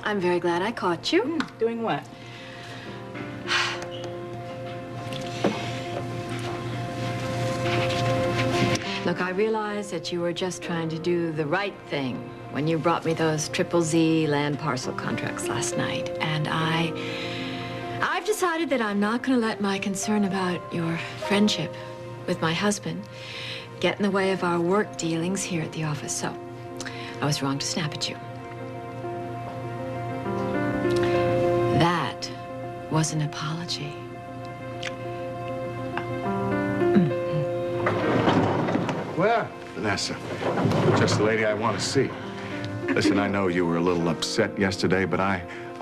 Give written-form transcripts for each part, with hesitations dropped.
I'm very glad I caught you. Doing what? Look, I realize that you were just trying to do the right thing when you brought me those ZZZ land parcel contracts last night. And I've decided that I'm not going to let my concern about your friendship with my husband get in the way of our work dealings here at the office. So I was wrong to snap at you. That was an apology. Where? Vanessa. Just the lady I want to see. Listen, I know you were a little upset yesterday, but I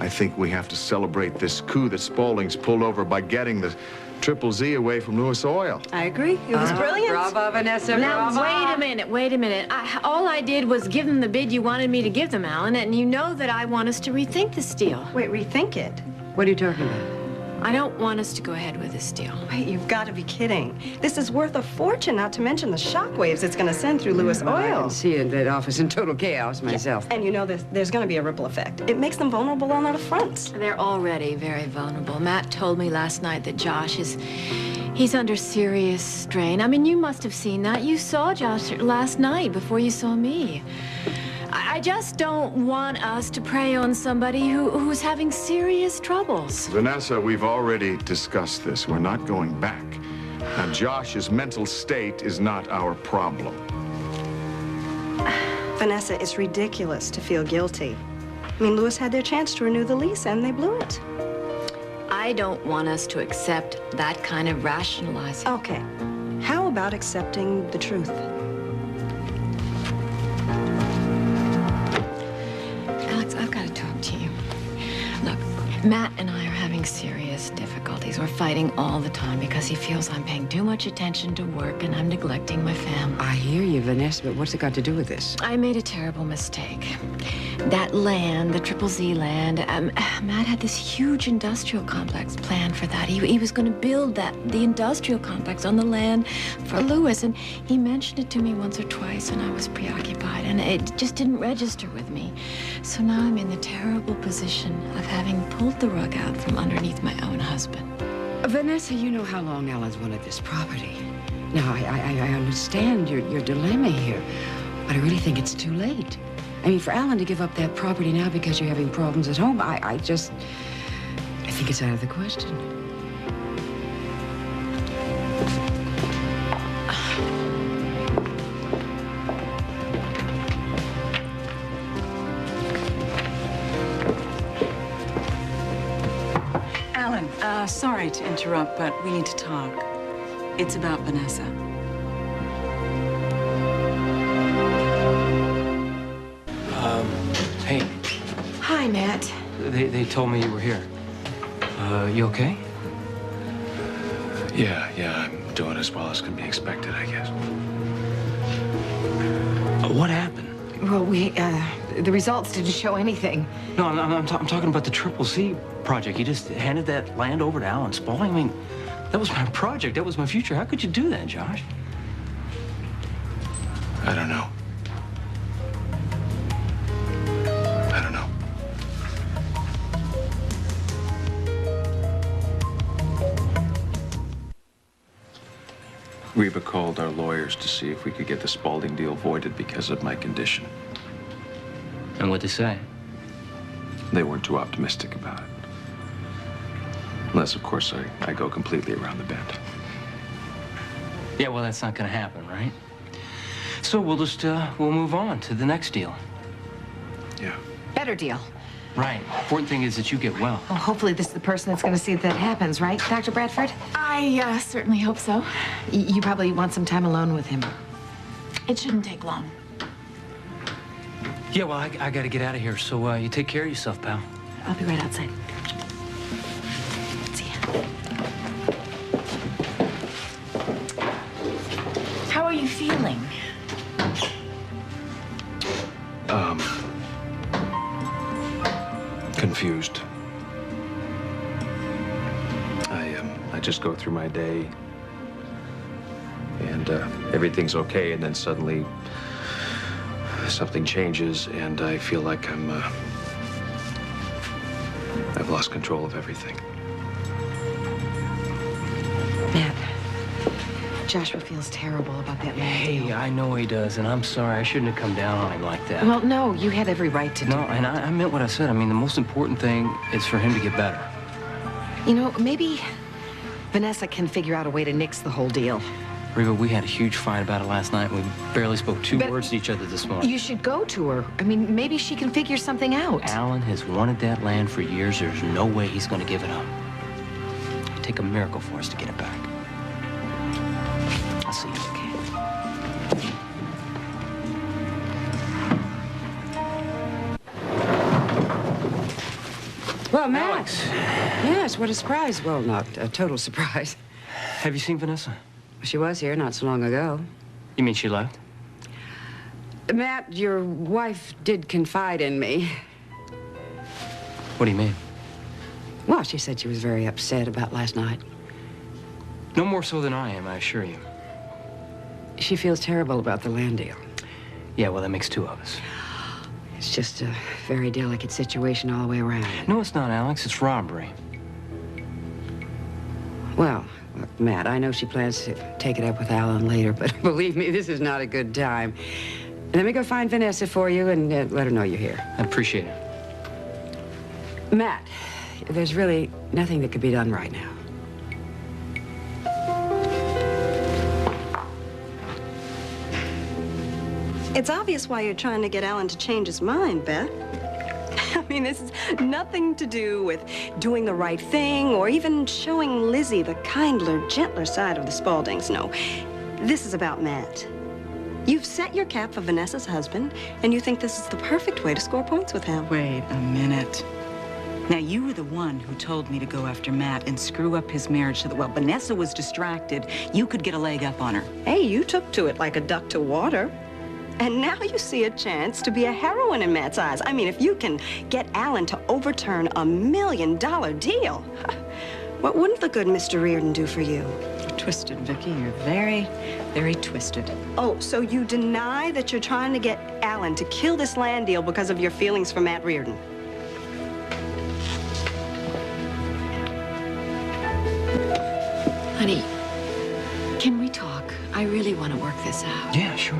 think we have to celebrate this coup that Spaulding's pulled over by getting the ZZZ away from Lewis Oil. I agree. It was brilliant. Bravo, Vanessa, Now, bravo. wait a minute. All I did was give them the bid you wanted me to give them, Alan, and you know that I want us to rethink this deal. Wait, rethink it? What are you talking about? I don't want us to go ahead with this deal. Wait, you've got to be kidding. This is worth a fortune, not to mention the shockwaves it's going to send through Lewis Well, I Oil. can see in that office in total chaos myself. And you know, there's going to be a ripple effect. It makes them vulnerable on all fronts. They're already very vulnerable. Matt told me last night that he's under serious strain. I mean, you must have seen that. You saw Josh last night before you saw me. I just don't want us to prey on somebody who's having serious troubles. Vanessa, we've already discussed this. We're not going back. Now, Josh's mental state is not our problem. Vanessa, it's ridiculous to feel guilty. I mean, Lewis had their chance to renew the lease, and they blew it. I don't want us to accept that kind of rationalizing. Okay. How about accepting the truth? Alex, I've got to talk to you. Look, Matt and I are having serious difficulties. We're fighting all the time because he feels I'm paying too much attention to work and I'm neglecting my family. I hear you, Vanessa, but what's it got to do with this? I made a terrible mistake. That land, the ZZZ land, Matt had this huge industrial complex planned for that. He was going to build the industrial complex on the land for Lewis, and he mentioned it to me once or twice, and I was preoccupied, and it just didn't register with me. So now I'm in the terrible position of having pulled the rug out from underneath my own husband. Vanessa, you know how long Alan's wanted this property. Now, I understand your dilemma here, but I really think it's too late. I mean, for Alan to give up that property now because you're having problems at home, I think it's out of the question. Alan, sorry to interrupt, but we need to talk. It's about Vanessa. Hey, Hi, Matt. they told me you were here. You okay? Yeah, I'm doing as well as can be expected, I guess. What happened? Well, the results didn't show anything. No, I'm talking about the ZZZ project. You just handed that land over to Alan Spaulding. I mean, that was my project. That was my future. How could you do that, Josh? I don't know. Reba called our lawyers to see if we could get the Spaulding deal voided because of my condition. And what'd they say? They weren't too optimistic about it. Unless, of course, I go completely around the bend. Yeah, well, that's not gonna happen, right? So we'll just, we'll move on to the next deal. Yeah. Better deal. Right. Important thing is that you get well. Well, hopefully this is the person that's going to see that happens, right, Dr. Bradford? I certainly hope so. You probably want some time alone with him. It shouldn't take long. Yeah, well, I gotta get out of here, so you take care of yourself, pal. I'll be right outside. See ya. How are you feeling? Confused. I just go through my day, and everything's okay, and then suddenly something changes, and I feel like I'm I've lost control of everything. Matt, Joshua feels terrible about that land deal. Hey, I know he does, and I'm sorry. I shouldn't have come down on him like that. Well, no, you had every right to do No, that. and I meant what I said. I mean, the most important thing is for him to get better. You know, maybe Vanessa can figure out a way to nix the whole deal. Reba, we had a huge fight about it last night. We barely spoke two But words to each other this morning. You should go to her. I mean, maybe she can figure something out. Alan has wanted that land for years. There's no way he's going to give it up. It'd take a miracle for us to get it back. I'll see you. Okay. Well, Matt. Alex. Yes, what a surprise. Well, not a total surprise. Have you seen Vanessa? She was here not so long ago. You mean she left? Matt, your wife did confide in me. What do you mean? Well, she said she was very upset about last night. No more so than I am, I assure you. She feels terrible about the land deal. Yeah, well, that makes two of us. It's just a very delicate situation all the way around. No, it's not, Alex. It's robbery. Well, look, Matt, I know she plans to take it up with Alan later, but believe me, this is not a good time. Let me go find Vanessa for you and let her know you're here. I appreciate it. Matt, there's really nothing that could be done right now. It's obvious why you're trying to get Alan to change his mind, Beth. I mean, this is nothing to do with doing the right thing or even showing Lizzie the kindler, gentler side of the Spauldings. No, this is about Matt. You've set your cap for Vanessa's husband, and you think this is the perfect way to score points with him. Wait a minute. Now, you were the one who told me to go after Matt and screw up his marriage so that while Vanessa was distracted, you could get a leg up on her. Hey, you took to it like a duck to water. And now you see a chance to be a heroine in Matt's eyes. I mean, if you can get Alan to overturn $1 million deal, what wouldn't the good Mr. Reardon do for you? You're twisted, Vicky. You're very, very twisted. Oh, so you deny that you're trying to get Alan to kill this land deal because of your feelings for Matt Reardon? Honey, can we talk? I really want to work this out. Yeah, sure.